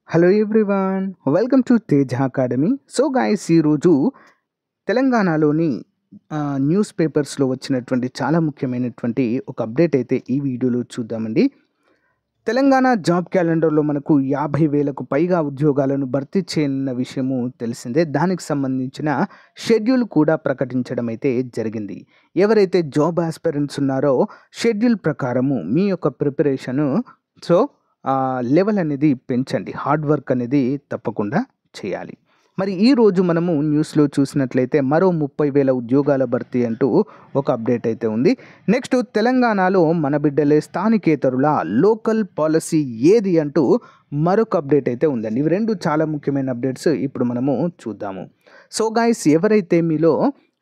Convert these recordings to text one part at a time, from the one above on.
Hello everyone, welcome to Tej academy. So guys, ఈరోజు తెలంగాణలోని news పేపర్స్లో వచ్చినటువంటి చాలా ముఖ్యమైనటువంటి ఒక అప్డేట్ అయితే ఈ వీడియోలో చూద్దామండి. తెలంగాణ జాబ్ క్యాలెండర్లో మనకు 50,000కు పైగా ఉద్యోగాలను భర్తీ చేయనున్న విషయము తెలిసిందే. దానికి సంబంధించిన షెడ్యూల్ కూడా ప్రకటించడం అయితే జరిగింది. ఎవరైతే జాబ్ ఆస్పిరెంట్స్ ఉన్నారో షెడ్యూల్ ప్రకారము మీ యొక్క ప్రిపరేషను లెవెల్ అనేది పెంచండి. హార్డ్ వర్క్ అనేది తప్పకుండా చేయాలి. మరి ఈరోజు మనము న్యూస్లో చూసినట్లయితే మరో 30,000 ఉద్యోగాల భర్తీ అంటూ ఒక అప్డేట్ అయితే ఉంది. నెక్స్ట్, తెలంగాణలో మన బిడ్డలే స్థానికేతరుల లోకల్ పాలసీ ఏది అంటూ మరొక అప్డేట్ అయితే ఉందండి. ఇవి రెండు చాలా ముఖ్యమైన అప్డేట్స్ ఇప్పుడు మనము చూద్దాము. సో గైస్, ఎవరైతే మీలో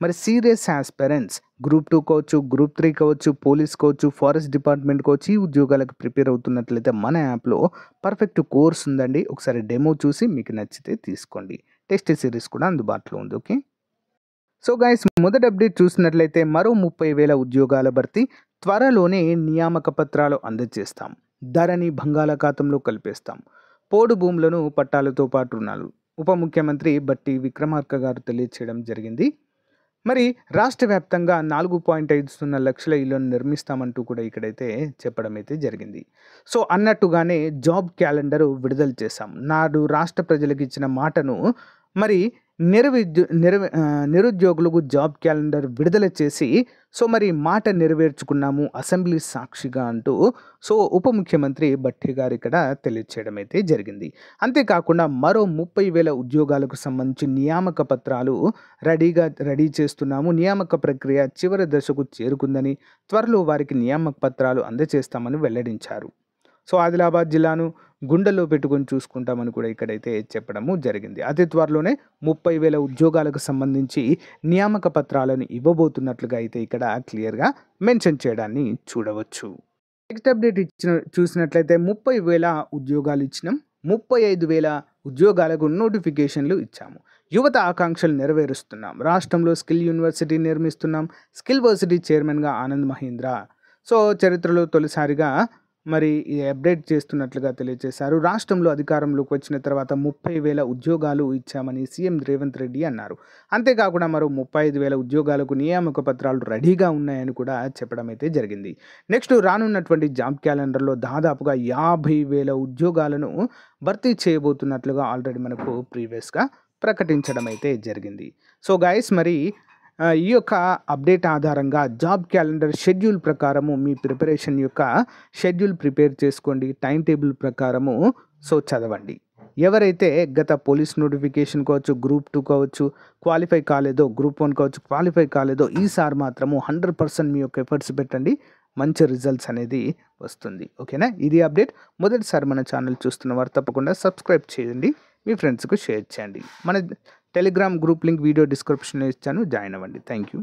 మరి సీరియస్ ఆస్పిరెంట్స్ గ్రూప్ 2 కావచ్చు, గ్రూప్ 3 కావచ్చు, పోలీస్ కావచ్చు, ఫారెస్ట్ డిపార్ట్మెంట్ కావచ్చు, ఈ ఉద్యోగాలకు ప్రిపేర్ అవుతున్నట్లయితే మన యాప్లో పర్ఫెక్ట్ కోర్స్ ఉందండి. ఒకసారి డెమో చూసి మీకు నచ్చితే తీసుకోండి. టెస్ట్ సిరీస్ కూడా అందుబాటులో ఉంది. ఓకే. సో గైస్, మొదటి అప్డేట్ చూసినట్లయితే మరో 30,000 ఉద్యోగాల భర్తీ, త్వరలోనే నియామక పత్రాలు అందజేస్తాం, ధరని బంగాళాఖాతంలో కలిపేస్తాం, పోడు భూములను పట్టాలతో పాటు రుణాలు, ఉప ముఖ్యమంత్రి బట్టి విక్రమార్క గారు తెలియచేయడం జరిగింది. మరి రాష్ట్ర వ్యాప్తంగా 4.50 లక్షల ఇళ్లను నిర్మిస్తామంటూ కూడా ఇక్కడైతే చెప్పడం అయితే జరిగింది. సో అన్నట్టుగానే జాబ్ క్యాలెండర్ విడుదల చేశాం. నాడు రాష్ట్ర ప్రజలకు ఇచ్చిన మాటను మరి నిరుద్యోగులకు జాబ్ క్యాలెండర్ విడుదల చేసి మరి మాట నెరవేర్చుకున్నాము అసెంబ్లీ సాక్షిగా అంటూ ఉప ముఖ్యమంత్రి బట్టి గారు ఇక్కడ తెలియచేయడం అయితే జరిగింది. అంతేకాకుండా మరో 30,000 ఉద్యోగాలకు సంబంధించి నియామక పత్రాలు రెడీ చేస్తున్నాము. నియామక ప్రక్రియ చివరి దశకు చేరుకుందని, త్వరలో వారికి నియామక పత్రాలు అందజేస్తామని వెల్లడించారు. సో ఆదిలాబాద్ జిల్లాను గుండెల్లో పెట్టుకొని చూసుకుంటామని కూడా ఇక్కడైతే చెప్పడము జరిగింది. అతి త్వరలోనే 30,000 ఉద్యోగాలకు సంబంధించి నియామక పత్రాలను ఇవ్వబోతున్నట్లుగా అయితే ఇక్కడ క్లియర్గా మెన్షన్ చేయడాన్ని చూడవచ్చు. నెక్స్ట్ అప్డేట్ చూసినట్లయితే 30,000 ఉద్యోగాలు ఇచ్చినాం, 35,000 ఉద్యోగాలకు నోటిఫికేషన్లు ఇచ్చాము, యువత ఆకాంక్షలు నెరవేరుస్తున్నాం, రాష్ట్రంలో స్కిల్ యూనివర్సిటీ నిర్మిస్తున్నాం, స్కిల్ వర్సిటీ చైర్మన్గా ఆనంద్ మహీంద్ర. సో చరిత్రలో తొలిసారిగా మరి ఈ అప్డేట్ చేస్తున్నట్లుగా తెలియజేశారు. రాష్ట్రంలో అధికారంలోకి వచ్చిన తర్వాత 30,000 ఉద్యోగాలు ఇచ్చామని సీఎం రేవంత్ రెడ్డి అన్నారు. అంతేకాకుండా మరో 35,000 ఉద్యోగాలకు నియామక పత్రాలు రెడీగా ఉన్నాయని కూడా చెప్పడం అయితే జరిగింది. నెక్స్ట్, రానున్నటువంటి జాబ్ క్యాలెండర్లో దాదాపుగా 50,000 ఉద్యోగాలను భర్తీ చేయబోతున్నట్లుగా ఆల్రెడీ మనకు ప్రీవియస్గా ప్రకటించడం అయితే జరిగింది. సో గైస్, మరి ఈ యొక్క అప్డేట్ ఆధారంగా జాబ్ క్యాలెండర్ షెడ్యూల్ ప్రకారము మీ ప్రిపరేషన్ యొక్క షెడ్యూల్ ప్రిపేర్ చేసుకోండి. టైం టేబుల్ ప్రకారము చదవండి. ఎవరైతే గత పోలీస్ నోటిఫికేషన్ కావచ్చు, గ్రూప్ 2 కావచ్చు క్వాలిఫై కాలేదో, గ్రూప్ 1 కావచ్చు క్వాలిఫై కాలేదో, ఈసారి మాత్రము 100% మీ యొక్క ఎఫర్ట్స్ పెట్టండి. మంచి రిజల్ట్స్ అనేది వస్తుంది. ఓకేనా? ఇది అప్డేట్. మొదటిసారి మన ఛానల్ చూస్తున్న వారు తప్పకుండా సబ్స్క్రైబ్ చేయండి, మీ ఫ్రెండ్స్కు షేర్ చేయండి. మన టెలిగ్రామ్ గ్రూప్ లింక్ వీడియో డిస్క్రిప్షన్లో ఇచ్చాను, జాయిన్ అవ్వండి. Thank you.